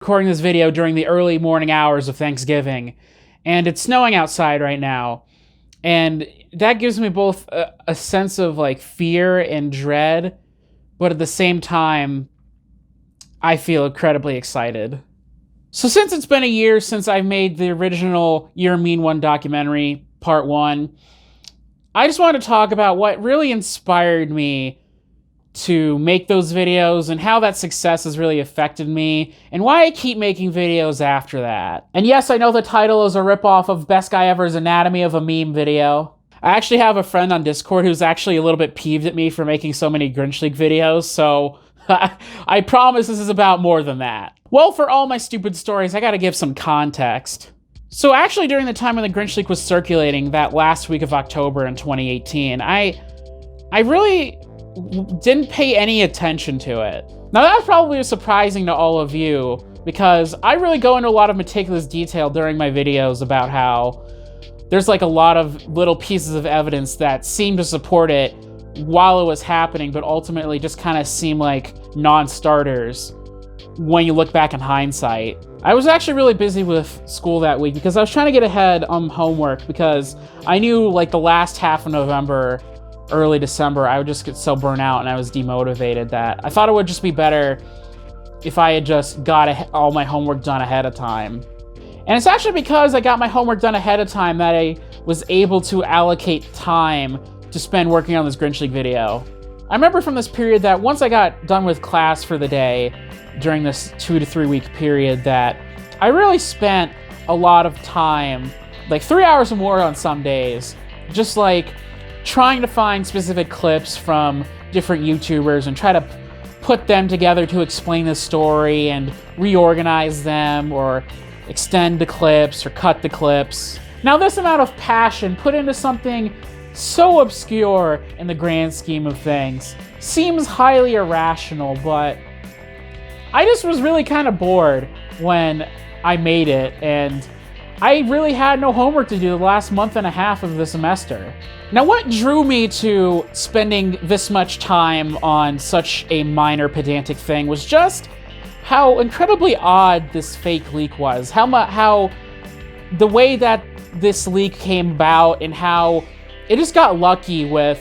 Recording this video during the early morning hours of Thanksgiving, and it's snowing outside right now, and that gives me both a sense of like fear and dread, but at the same time, I feel incredibly excited. So since it's been a year since I've made the original You're a Mean One documentary, part 1, I just want to talk about what really inspired me to make those videos and how that success has really affected me and why I keep making videos after that. And yes, I know the title is a ripoff of Best Guy Ever's Anatomy of a Meme video. I actually have a friend on Discord who's actually a little bit peeved at me for making so many Grinch Leak videos, so I promise this is about more than that. Well, for all my stupid stories, I gotta give some context. So actually, during the time when the Grinch Leak was circulating, that last week of October in 2018, I really didn't pay any attention to it. Now that probably was surprising to all of you, because I really go into a lot of meticulous detail during my videos about how there's like a lot of little pieces of evidence that seem to support it while it was happening, but ultimately just kind of seem like non-starters when you look back in hindsight. I was actually really busy with school that week because I was trying to get ahead on homework, because I knew like the last half of November, early December, I would just get so burnt out and I was demotivated that I thought it would just be better if I had just got all my homework done ahead of time. And it's actually because I got my homework done ahead of time that I was able to allocate time to spend working on this Grinch Leak video. I remember from this period that once I got done with class for the day, during this 2 to 3 week period, that I really spent a lot of time, like 3 hours or more on some days, just like trying to find specific clips from different YouTubers and try to put them together to explain the story and reorganize them or extend the clips or cut the clips. Now, this amount of passion put into something so obscure in the grand scheme of things seems highly irrational, but I just was really kind of bored when I made it, and I really had no homework to do the last month and a half of the semester. Now, what drew me to spending this much time on such a minor pedantic thing was just how incredibly odd this fake leak was. How the way that this leak came about and how it just got lucky with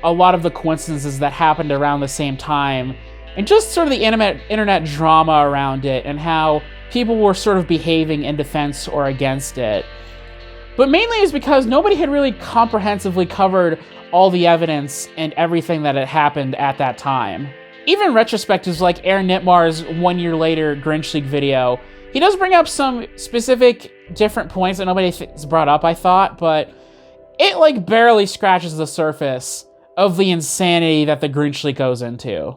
a lot of the coincidences that happened around the same time, and just sort of the internet drama around it and how people were sort of behaving in defense or against it. But mainly is because nobody had really comprehensively covered all the evidence and everything that had happened at that time. Even retrospectives like Aaron Nitmar's 1 year later Grinch Leak video, he does bring up some specific different points that nobody has brought up, I thought, but it like barely scratches the surface of the insanity that the Grinch Leak goes into.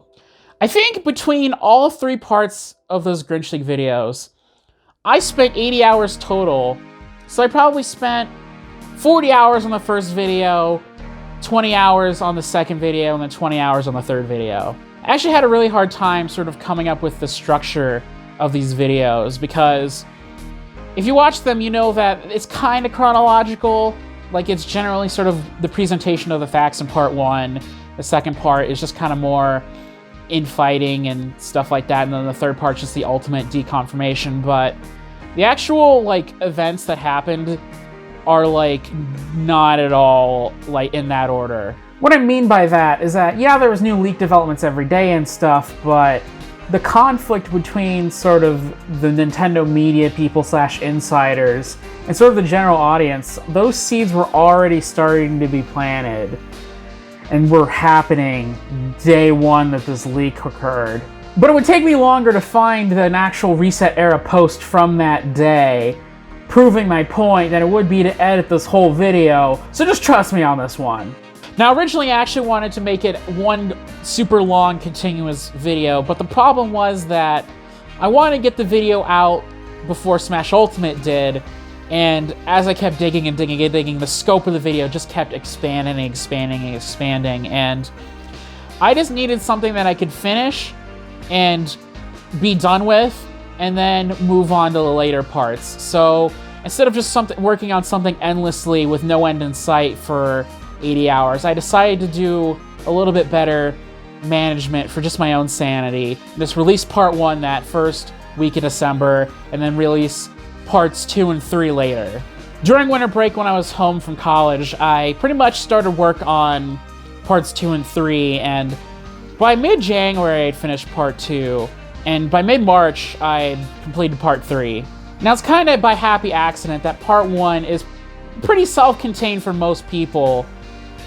I think between all 3 parts of those Grinch Leak videos, I spent 80 hours total. So I probably spent 40 hours on the first video, 20 hours on the second video, and then 20 hours on the third video. I actually had a really hard time sort of coming up with the structure of these videos, because if you watch them, you know that it's kind of chronological. Like, it's generally sort of the presentation of the facts in part 1. The second part is just kind of more infighting and stuff like that, and then the third part's just the ultimate deconfirmation. But the actual like events that happened are like not at all like in that order. What I mean by that is that, yeah, there was new leak developments every day and stuff, but the conflict between sort of the Nintendo media people / insiders and sort of the general audience, those seeds were already starting to be planted and were happening day one that this leak occurred. But it would take me longer to find an actual Reset Era post from that day proving my point than it would be to edit this whole video, so just trust me on this one. Now, originally I actually wanted to make it one super long continuous video, but the problem was that I wanted to get the video out before Smash Ultimate did, and as I kept digging and digging and digging, the scope of the video just kept expanding and expanding and expanding, and I just needed something that I could finish and be done with, and then move on to the later parts. So instead of just working on something endlessly with no end in sight for 80 hours, I decided to do a little bit better management for just my own sanity. Just release part 1 that first week of December, and then release parts 2 and 3 later. During winter break when I was home from college, I pretty much started work on parts 2 and 3, and by mid-January I'd finished part 2, and by mid-March I completed part 3. Now it's kind of by happy accident that part 1 is pretty self-contained for most people,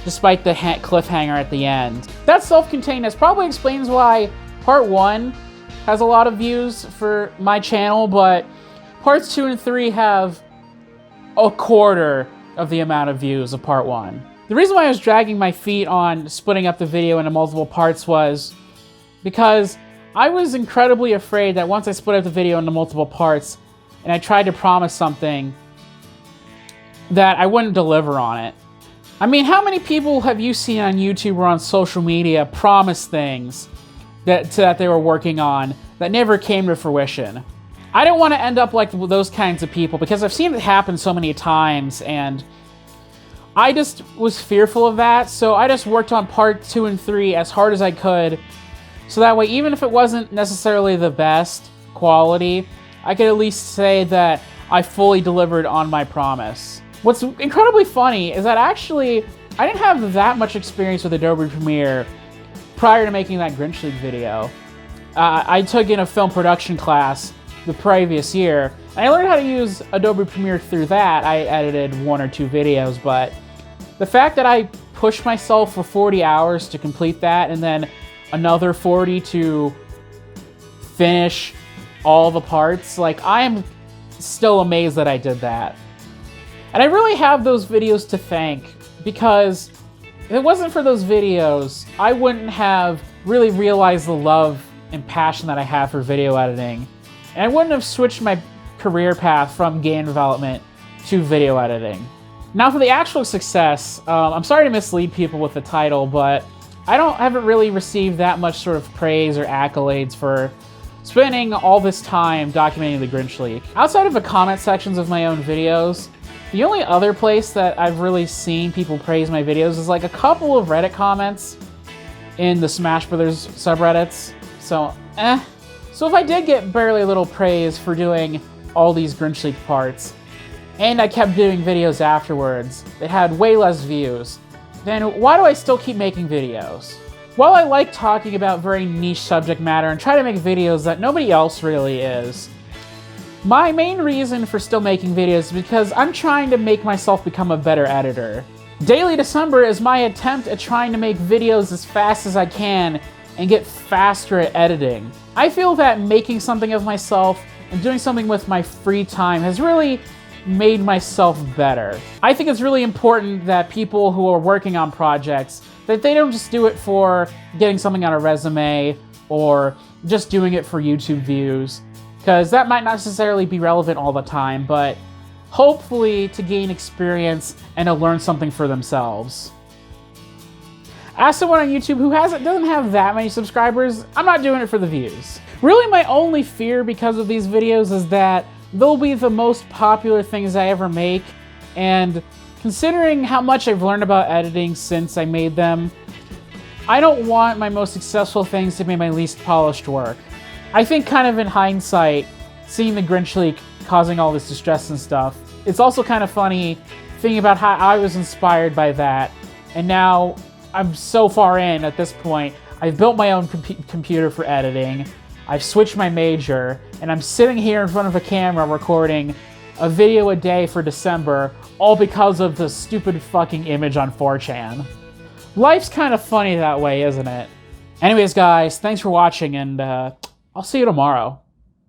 despite the cliffhanger at the end. That self-containedness probably explains why part 1 has a lot of views for my channel, but parts 2 and 3 have a quarter of the amount of views of part 1. The reason why I was dragging my feet on splitting up the video into multiple parts was because I was incredibly afraid that once I split up the video into multiple parts and I tried to promise something, that I wouldn't deliver on it. I mean, how many people have you seen on YouTube or on social media promise things that they were working on that never came to fruition? I don't want to end up like those kinds of people because I've seen it happen so many times, and I just was fearful of that, so I just worked on part 2 and 3 as hard as I could, so that way, even if it wasn't necessarily the best quality, I could at least say that I fully delivered on my promise. What's incredibly funny is that actually, I didn't have that much experience with Adobe Premiere prior to making that Grinch Leak video. I took in a film production class the previous year, and I learned how to use Adobe Premiere through that. I edited 1 or 2 videos, but the fact that I pushed myself for 40 hours to complete that, and then another 40 to finish all the parts, like, I am still amazed that I did that. And I really have those videos to thank, because if it wasn't for those videos, I wouldn't have really realized the love and passion that I have for video editing. And I wouldn't have switched my career path from game development to video editing. Now for the actual success, I'm sorry to mislead people with the title, but I haven't really received that much sort of praise or accolades for spending all this time documenting the Grinch Leak. Outside of the comment sections of my own videos, the only other place that I've really seen people praise my videos is like a couple of Reddit comments in the Smash Brothers subreddits. So, So if I did get barely a little praise for doing all these Grinch Leak parts, and I kept doing videos afterwards that had way less views, then why do I still keep making videos? While I like talking about very niche subject matter and try to make videos that nobody else really is, my main reason for still making videos is because I'm trying to make myself become a better editor. Daily December is my attempt at trying to make videos as fast as I can and get faster at editing. I feel that making something of myself and doing something with my free time has really made myself better. I think it's really important that people who are working on projects, that they don't just do it for getting something on a resume or just doing it for YouTube views, because that might not necessarily be relevant all the time, but hopefully to gain experience and to learn something for themselves. As someone on YouTube who doesn't have that many subscribers, I'm not doing it for the views. Really, my only fear because of these videos is that they'll be the most popular things I ever make, and considering how much I've learned about editing since I made them, I don't want my most successful things to be my least polished work. I think kind of in hindsight, seeing the Grinch Leak causing all this distress and stuff, it's also kind of funny thinking about how I was inspired by that, and now I'm so far in at this point. I've built my own computer for editing, I've switched my major, and I'm sitting here in front of a camera recording a video a day for December, all because of the stupid fucking image on 4chan. Life's kind of funny that way, isn't it? Anyways, guys, thanks for watching, and I'll see you tomorrow.